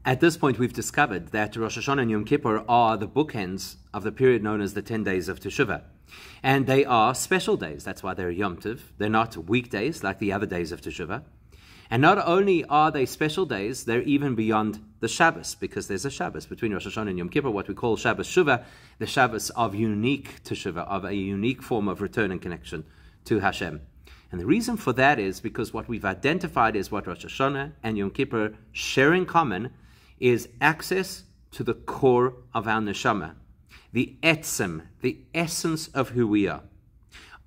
At this point, we've discovered that Rosh Hashanah and Yom Kippur are the bookends of the period known as the 10 days of Teshuvah. And they are special days. That's why they're Yom Tov. They're not weekdays like the other days of Teshuvah. And not only are they special days, they're even beyond the Shabbos, because there's a Shabbos between Rosh Hashanah and Yom Kippur, what we call Shabbos Shuvah, the Shabbos of unique Teshuvah, of a unique form of return and connection to Hashem. And the reason for that is because what we've identified is what Rosh Hashanah and Yom Kippur share in common is access to the core of our neshama, the etzem, the essence of who we are.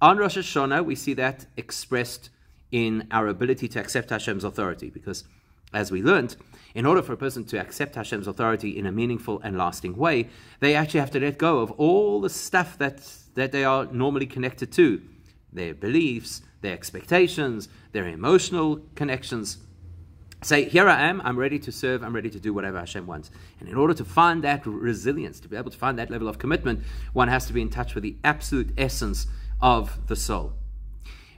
On Rosh Hashanah, we see that expressed in our ability to accept Hashem's authority, because as we learned, in order for a person to accept Hashem's authority in a meaningful and lasting way, they actually have to let go of all the stuff that they are normally connected to, their beliefs, their expectations, their emotional connections. Say, here I am, I'm ready to serve, I'm ready to do whatever Hashem wants. And in order to find that resilience, to be able to find that level of commitment, one has to be in touch with the absolute essence of the soul.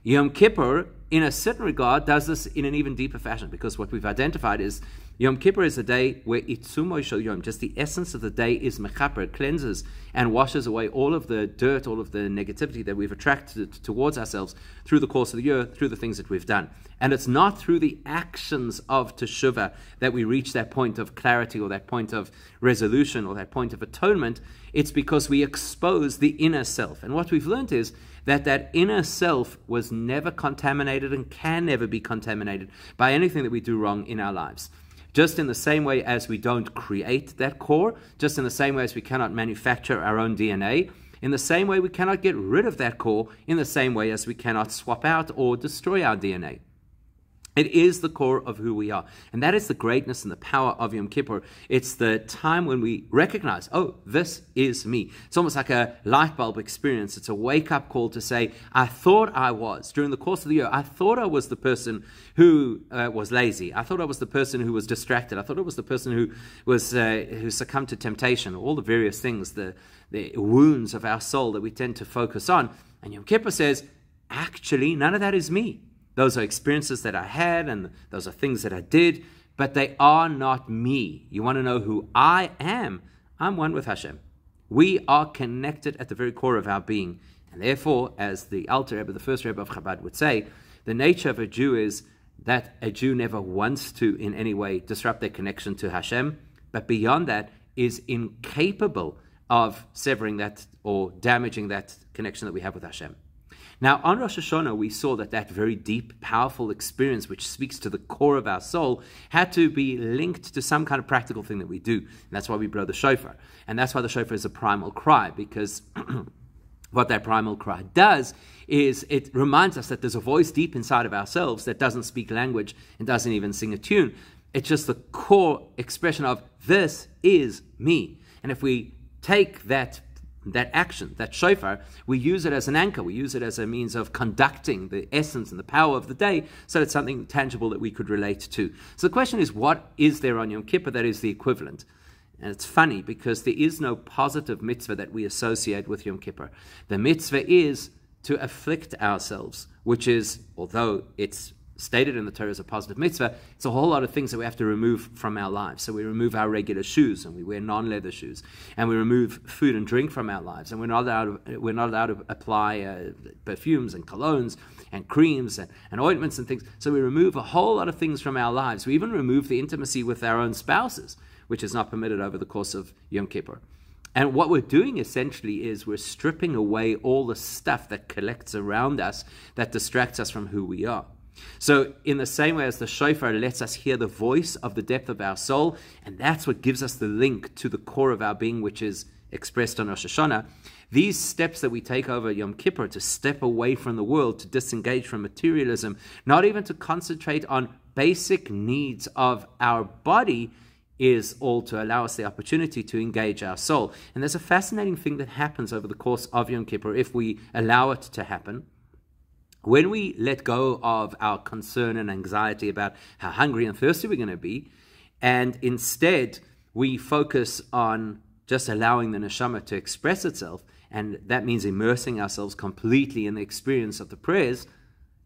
Yom Kippur, in a certain regard, does this in an even deeper fashion, because what we've identified is Yom Kippur is a day where Itzumo Shel Yom, just the essence of the day is mechaper, cleanses and washes away all of the dirt, all of the negativity that we've attracted towards ourselves through the course of the year, through the things that we've done. And it's not through the actions of Teshuvah that we reach that point of clarity or that point of resolution or that point of atonement. It's because we expose the inner self. And what we've learned is that inner self was never contaminated and can never be contaminated by anything that we do wrong in our lives. Just in the same way as we don't create that core, just in the same way as we cannot manufacture our own DNA, in the same way we cannot get rid of that core, in the same way as we cannot swap out or destroy our DNA. It is the core of who we are. And that is the greatness and the power of Yom Kippur. It's the time when we recognize, oh, this is me. It's almost like a light bulb experience. It's a wake-up call to say, I thought I was, during the course of the year, I thought I was the person who was lazy. I thought I was the person who was distracted. I thought I was the person who succumbed to temptation, all the various things, the wounds of our soul that we tend to focus on. And Yom Kippur says, actually, none of that is me. Those are experiences that I had, and those are things that I did, but they are not me. You want to know who I am? I'm one with Hashem. We are connected at the very core of our being. And therefore, as the Alter Rebbe, the first Rebbe of Chabad, would say, the nature of a Jew is that a Jew never wants to in any way disrupt their connection to Hashem, but beyond that is incapable of severing that or damaging that connection that we have with Hashem. Now, on Rosh Hashanah, we saw that very deep, powerful experience, which speaks to the core of our soul, had to be linked to some kind of practical thing that we do. And that's why we blow the shofar. And that's why the shofar is a primal cry, because what that primal cry does is it reminds us that there's a voice deep inside of ourselves that doesn't speak language and doesn't even sing a tune. It's just the core expression of, this is me. And if we take that action, that shofar, we use it as an anchor. We use it as a means of conducting the essence and the power of the day, so it's something tangible that we could relate to. So the question is, what is there on Yom Kippur that is the equivalent? And it's funny, because there is no positive mitzvah that we associate with Yom Kippur. The mitzvah is to afflict ourselves, which is, although it's stated in the Torah as a positive mitzvah, it's a whole lot of things that we have to remove from our lives. So we remove our regular shoes, and we wear non-leather shoes, and we remove food and drink from our lives, and we're not allowed to apply perfumes and colognes and creams and ointments and things. So we remove a whole lot of things from our lives. We even remove the intimacy with our own spouses, which is not permitted over the course of Yom Kippur. And what we're doing essentially is we're stripping away all the stuff that collects around us that distracts us from who we are. So in the same way as the shofar lets us hear the voice of the depth of our soul, and that's what gives us the link to the core of our being, which is expressed on Rosh Hashanah, these steps that we take over Yom Kippur to step away from the world, to disengage from materialism, not even to concentrate on basic needs of our body, is all to allow us the opportunity to engage our soul. And there's a fascinating thing that happens over the course of Yom Kippur if we allow it to happen. When we let go of our concern and anxiety about how hungry and thirsty we're going to be, and instead we focus on just allowing the neshama to express itself, and that means immersing ourselves completely in the experience of the prayers,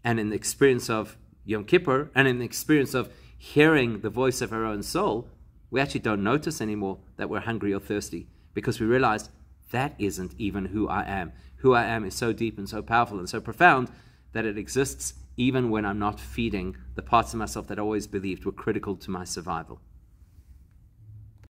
and in the experience of Yom Kippur, and in the experience of hearing the voice of our own soul, We actually don't notice anymore that we're hungry or thirsty because we realize that isn't even who I am. Who I am is so deep and so powerful and so profound that it exists even when I'm not feeding the parts of myself that I always believed were critical to my survival.